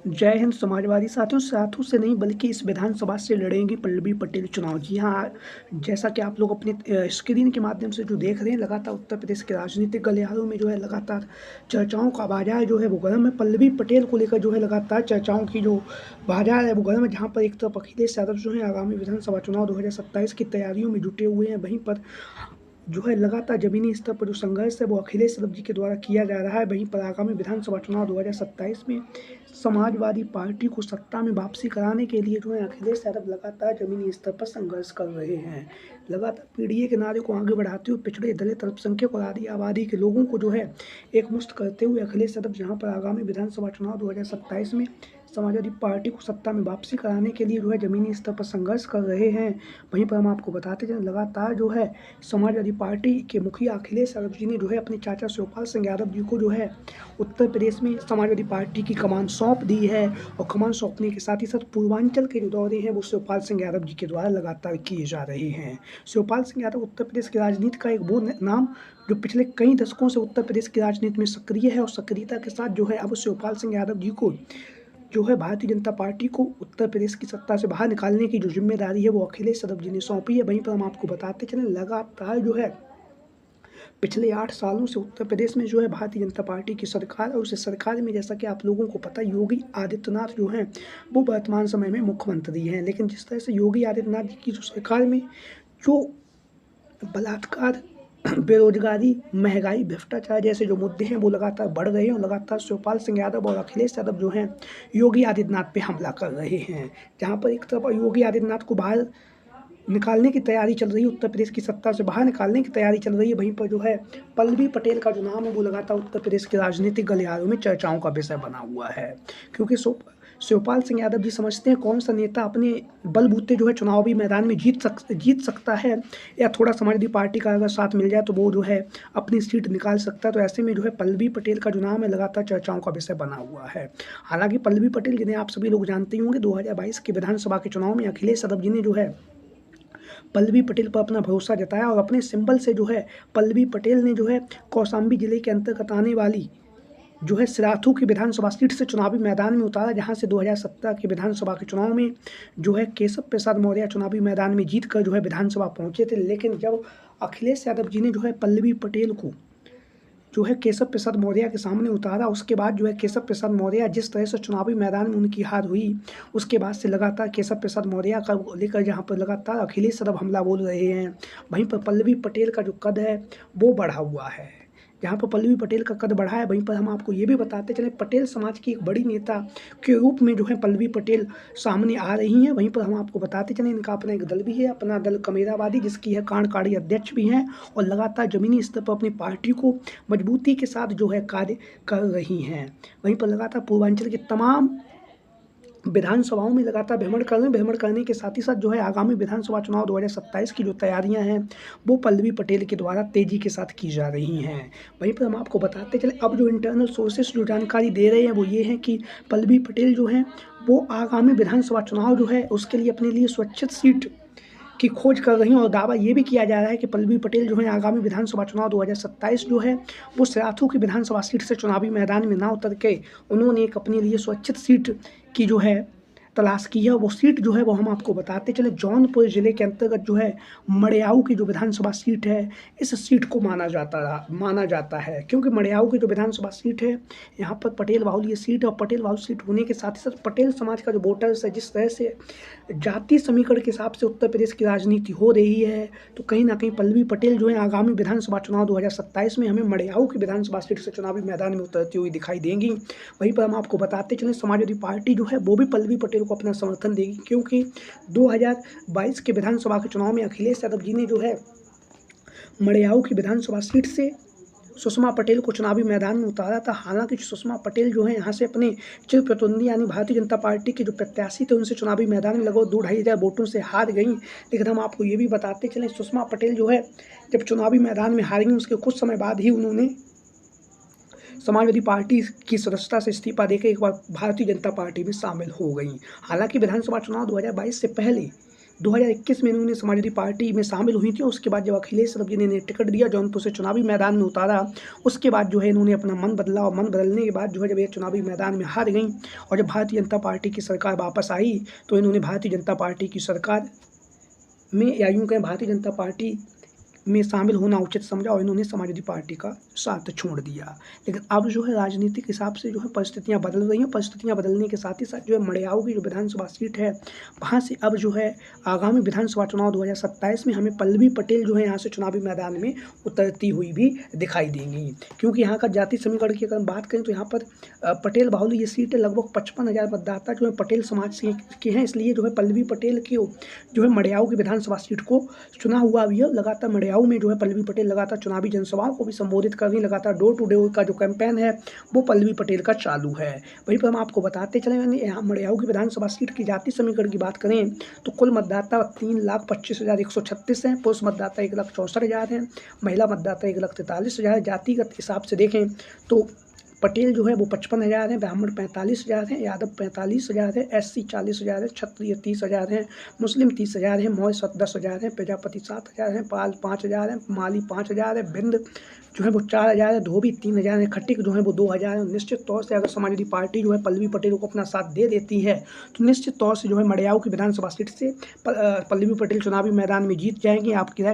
जय हिंद समाजवादी साथियों, साथों से नहीं बल्कि इस विधानसभा से लड़ेंगी पल्लवी पटेल चुनाव। जी हाँ, जैसा कि आप लोग अपने स्क्रीन के माध्यम से जो देख रहे हैं, लगातार उत्तर प्रदेश के राजनीतिक गलियारों में जो है लगातार चर्चाओं का बाजार जो है वो गर्म है। पल्लवी पटेल को लेकर जो है लगातार चर्चाओं की जो बाजार है वो गर्म है, जहाँ पर एक तरफ अखिलेश यादव जो है आगामी विधानसभा चुनाव 2027 की तैयारियों में जुटे हुए हैं, वहीं पर जो है लगातार जमीनी स्तर पर जो संघर्ष है वो अखिलेश यादव जी के द्वारा किया जा रहा है। वहीं पर आगामी विधानसभा चुनाव 2027 में समाजवादी पार्टी को सत्ता में वापसी कराने के लिए जो है अखिलेश यादव लगातार जमीनी स्तर पर संघर्ष कर रहे हैं। लगातार पीडीए के नारे को आगे बढ़ाते हुए पिछड़े दलित अल्पसंख्यक और आदि आबादी के लोगों को जो है एकमुश्त करते हुए अखिलेश यादव जहां पर आगामी विधानसभा चुनाव 2027 में समाजवादी पार्टी को सत्ता में वापसी कराने के लिए जो है जमीनी स्तर पर संघर्ष कर रहे हैं। वहीं पर हम आपको बताते चलें, लगातार जो है समाजवादी पार्टी के मुखिया अखिलेश यादव जी ने जो है अपने चाचा शिवपाल सिंह यादव जी को जो है उत्तर प्रदेश में समाजवादी पार्टी की कमान सौंप दी है। और कमान सौंपने के साथ ही साथ पूर्वांचल के जो दौरे हैं वो शिवपाल सिंह यादव जी के द्वारा लगातार किए जा रहे हैं। शिवपाल सिंह यादव उत्तर प्रदेश की राजनीति का एक वो नाम जो पिछले कई दशकों से उत्तर प्रदेश की राजनीति में सक्रिय है, और सक्रियता के साथ जो है अब शिवपाल सिंह यादव जी को जो है भारतीय जनता पार्टी को उत्तर प्रदेश की सत्ता से बाहर निकालने की जो जिम्मेदारी है वो अखिलेश यादव जी ने सौंपी है। वहीं पर हम आपको बताते चलें, लगातार जो है पिछले 8 सालों से उत्तर प्रदेश में जो है भारतीय जनता पार्टी की सरकार, और उस सरकार में जैसा कि आप लोगों को पता है योगी आदित्यनाथ जो हैं वो वर्तमान समय में मुख्यमंत्री हैं। लेकिन जिस तरह से योगी आदित्यनाथ जी की जो सरकार में जो बलात्कार, बेरोजगारी, महंगाई, भ्रष्टाचार जैसे जो मुद्दे हैं वो लगातार बढ़ रहे हैं, और लगातार शिवपाल सिंह यादव और अखिलेश यादव जो हैं योगी आदित्यनाथ पे हमला कर रहे हैं। जहाँ पर एक तरफ योगी आदित्यनाथ को बाहर निकालने की तैयारी चल रही है, उत्तर प्रदेश की सत्ता से बाहर निकालने की तैयारी चल रही है, वहीं पर जो है पल्लवी पटेल का जो नाम है वो लगातार उत्तर प्रदेश के राजनीतिक गलियारों में चर्चाओं का विषय बना हुआ है। क्योंकि शिवपाल सिंह यादव जी समझते हैं कौन सा नेता अपने बलबूते जो है चुनावी मैदान में जीत सकता है, या थोड़ा समाजवादी पार्टी का अगर साथ मिल जाए तो वो जो है अपनी सीट निकाल सकता है। तो ऐसे में जो है पल्लवी पटेल का जो नाम है लगातार चर्चाओं का विषय बना हुआ है। हालांकि पल्लवी पटेल जिन्हें आप सभी लोग जानते ही होंगे, 2022 के विधानसभा के चुनाव में अखिलेश यादव जी ने जो है पल्लवी पटेल पर अपना भरोसा जताया, और अपने सिंबल से जो है पल्लवी पटेल ने जो है कौशाम्बी जिले के अंतर्गत आने वाली जो है सिराथू की विधानसभा सीट से चुनावी मैदान में उतारा, जहां से 2017 के विधानसभा के चुनाव में जो है केशव प्रसाद मौर्य चुनावी मैदान में जीत कर जो है विधानसभा पहुंचे थे। लेकिन जब अखिलेश यादव जी ने जो है पल्लवी पटेल को जो है केशव प्रसाद मौर्य के सामने उतारा, उसके बाद जो है केशव प्रसाद मौर्य जिस तरह से चुनावी मैदान में उनकी हार हुई, उसके बाद से लगातार केशव प्रसाद मौर्य का लेकर जहाँ पर लगातार अखिलेश यादव हमला बोल रहे हैं, वहीं पर पल्लवी पटेल का जो कद है वो बढ़ा हुआ है। जहाँ पर पल्लवी पटेल का कद बढ़ा है, वहीं पर हम आपको ये भी बताते चलें पटेल समाज की एक बड़ी नेता के रूप में जो है पल्लवी पटेल सामने आ रही हैं। वहीं पर हम आपको बताते चलें इनका अपना एक दल भी है, अपना दल कमेरावादी, जिसकी है कार्यकारी अध्यक्ष भी हैं, और लगातार जमीनी स्तर पर अपनी पार्टी को मजबूती के साथ जो है कार्य कर रही हैं। वहीं पर लगातार पूर्वांचल के तमाम विधानसभाओं में लगातार भ्रमण करने के साथ ही साथ जो है आगामी विधानसभा चुनाव 2027 की जो तैयारियां हैं वो पल्लवी पटेल के द्वारा तेजी के साथ की जा रही हैं। वहीं पर हम आपको बताते चले, अब जो इंटरनल सोर्सेस जो जानकारी दे रहे हैं वो ये है कि पल्लवी पटेल जो हैं वो आगामी विधानसभा चुनाव जो है उसके लिए अपने लिए सुरक्षित सीट की खोज कर रही हैं, और दावा ये भी किया जा रहा है कि पल्लवी पटेल जो है आगामी विधानसभा चुनाव 2027 जो है वो सिराथू की विधानसभा सीट से चुनावी मैदान में ना उतर के उन्होंने एक अपने लिए सुरक्षित सीट की जो है तलाश की है। वो सीट जो है वो हम आपको बताते चले जौनपुर जिले के अंतर्गत जो है मड़ियाऊ की जो विधानसभा सीट है, इस सीट को माना जाता है, क्योंकि मड़ियाऊ की जो विधानसभा सीट है यहाँ पर पटेल बाहुल ये सीट है, और पटेल बाहुल सीट होने के साथ ही साथ पटेल समाज का जो वोटर्स है, जिस तरह से जाति समीकरण के हिसाब से उत्तर प्रदेश की राजनीति हो रही है, तो कहीं ना कहीं पल्लवी पटेल जो है आगामी विधानसभा चुनाव 2027 में हमें मड़ियाऊ की विधानसभा सीट से चुनावी मैदान में उतरती हुई दिखाई देंगी। वहीं पर हम आपको बताते चलें समाजवादी पार्टी जो है वो भी पल्लवी पटेल को अपना समर्थन देगी, क्योंकि 2022 के विधानसभा के चुनाव में अखिलेश यादव जी ने जो है मड़ियाऊ की विधानसभा सीट से सुषमा पटेल को चुनावी मैदान में उतारा था। हालांकि सुषमा पटेल जो है यहाँ से अपने चिर प्रतिद्वंदी यानी भारतीय जनता पार्टी के जो प्रत्याशी थे उनसे चुनावी मैदान में लगभग 2-2.5 हज़ार वोटों से हार गई। लेकिन हम आपको ये भी बताते चलें सुषमा पटेल जो है जब चुनावी मैदान में हार गई, उसके कुछ समय बाद ही उन्होंने समाजवादी पार्टी की सदस्यता से इस्तीफा देकर एक बार भारतीय जनता पार्टी में शामिल हो गई। हालांकि विधानसभा चुनाव 2022 से पहले 2021 में इन्होंने समाजवादी पार्टी में शामिल हुई थी। उसके बाद जब अखिलेश यादव जी ने इन्हें टिकट दिया, जौनपुर से चुनावी मैदान में उतारा, उसके बाद जो है इन्होंने अपना मन बदला और मन बदलने के बाद जो है जब ये चुनावी मैदान में हार गईं और जब भारतीय जनता पार्टी की सरकार वापस आई, तो इन्होंने भारतीय जनता पार्टी की सरकार में, या यूँ कहें भारतीय जनता पार्टी में शामिल होना उचित समझा और इन्होंने समाजवादी पार्टी का साथ छोड़ दिया। लेकिन अब जो है राजनीतिक हिसाब से जो है परिस्थितियाँ बदल रही हैं। परिस्थितियाँ बदलने के साथ ही साथ जो है मडियाओं की जो विधानसभा सीट है, वहाँ से अब जो है आगामी विधानसभा चुनाव 2027 में हमें पल्लवी पटेल जो है यहाँ से चुनावी मैदान में उतरती हुई भी दिखाई देंगी। क्योंकि यहाँ का जाति समीकरण की अगर हम बात करें तो यहाँ पर पटेल बाहुल्य ये सीट है, लगभग 55,000 मतदाता जो है पटेल समाज से के हैं। इसलिए जो है पल्लवी पटेल की जो है मडियाओं की विधानसभा सीट को चुना हुआ भी है। लगातार मडियाओं में जो है पल्लवी पटेल लगातार चुनावी जनसभाओं को भी संबोधित कर रही हैं। लगातार डोर टू डोर का जो कैंपेन है वो पल्लवी पटेल का चालू है। वहीं पर हम आपको बताते चले, यहाँ मडियाओं की विधानसभा सीट की जाति समीकरण की बात करें तो कुल मतदाता 3,25,136 हैं। पुरुष मतदाता 1,64,000 हैं। महिला मतदाता 1,43,000। जातिगत हिसाब से देखें तो पटेल जो है वो 55,000 हैं, ब्राह्मण 45,000 हैं, यादव 45,000 है, SC 40,000 है, क्षत्रिय 30,000 हैं, मुस्लिम 30,000 हैं, मौर्य 10,000 हैं, प्रजापति 7,000 हैं, पाल 5,000 हैं, माली 5,000 है, बिंद जो है वो 4,000 है, धोबी 3,000 है, खट्टिक जो है वो 2,000 है। निश्चित तौर से अगर समाजवादी पार्टी जो है पल्लवी पटेल को अपना साथ दे देती है तो निश्चित तौर से जो है मडियाओं की विधानसभा सीट से पल्लवी पटेल चुनावी मैदान में जीत जाएंगी। आपकी राय